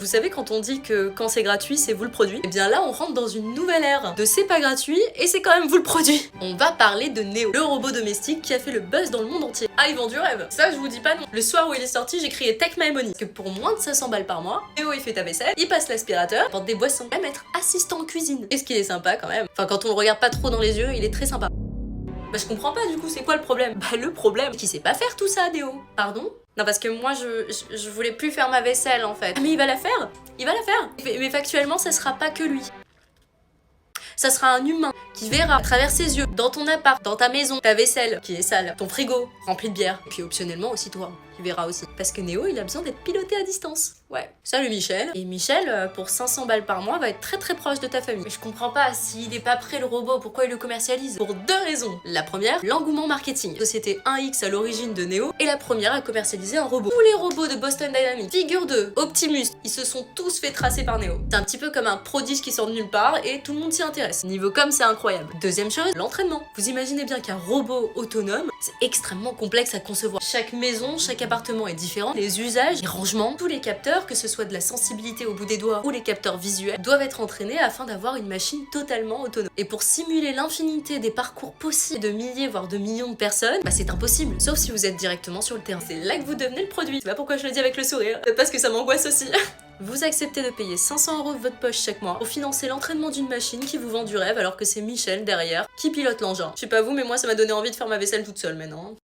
Vous savez quand on dit que quand c'est gratuit, c'est vous le produit? Eh bien là, on rentre dans une nouvelle ère de c'est pas gratuit et c'est quand même vous le produit. On va parler de Neo, le robot domestique qui a fait le buzz dans le monde entier. Ah, il vend du rêve. Ça, je vous dis pas non. Le soir où il est sorti, j'ai crié Take my money. Parce que pour moins de 500 balles par mois, Neo il fait ta vaisselle, il passe l'aspirateur, il apporte des boissons, même être assistant en cuisine. Est-ce qu'il est sympa quand même? Enfin, quand on le regarde pas trop dans les yeux, il est très sympa. Bah je comprends pas du coup, c'est quoi le problème? Bah le problème, c'est qu'il sait pas faire tout ça, Neo. Pardon? Non parce que moi je voulais plus faire ma vaisselle en fait. Mais il va la faire. Il va la faire. Mais factuellement ça sera pas que lui. Ça sera un humain qui verra à travers ses yeux, dans ton appart, dans ta maison, ta vaisselle qui est sale, ton frigo rempli de bière, et puis optionnellement aussi toi, qui verra aussi. Parce que Neo, il a besoin d'être piloté à distance. Ouais. Salut Michel. Et Michel, pour 500 balles par mois, va être très très proche de ta famille. Mais je comprends pas, s'il est pas prêt le robot, pourquoi il le commercialise? Pour deux raisons. La première, l'engouement marketing. Société 1X à l'origine de Neo est la première à commercialiser un robot. Tous les robots de Boston Dynamics, Figure 2, Optimus, ils se sont tous fait tracer par Neo. C'est un petit peu comme un prodige qui sort de nulle part et tout le monde s'y intéresse. Niveau com, c'est incroyable. Deuxième chose, l'entraînement. Vous imaginez bien qu'un robot autonome, c'est extrêmement complexe à concevoir. Chaque maison, chaque appartement est différent. Les usages, les rangements, tous les capteurs, que ce soit de la sensibilité au bout des doigts ou les capteurs visuels, doivent être entraînés afin d'avoir une machine totalement autonome. Et pour simuler l'infinité des parcours possibles de milliers voire de millions de personnes, bah c'est impossible, sauf si vous êtes directement sur le terrain. C'est là que vous devenez le produit. C'est pas pourquoi je le dis avec le sourire, peut-être parce que ça m'angoisse aussi. Vous acceptez de payer 500 € de votre poche chaque mois pour financer l'entraînement d'une machine qui vous vend du rêve alors que c'est Michel derrière qui pilote l'engin. Je sais pas vous, mais moi ça m'a donné envie de faire ma vaisselle toute seule maintenant.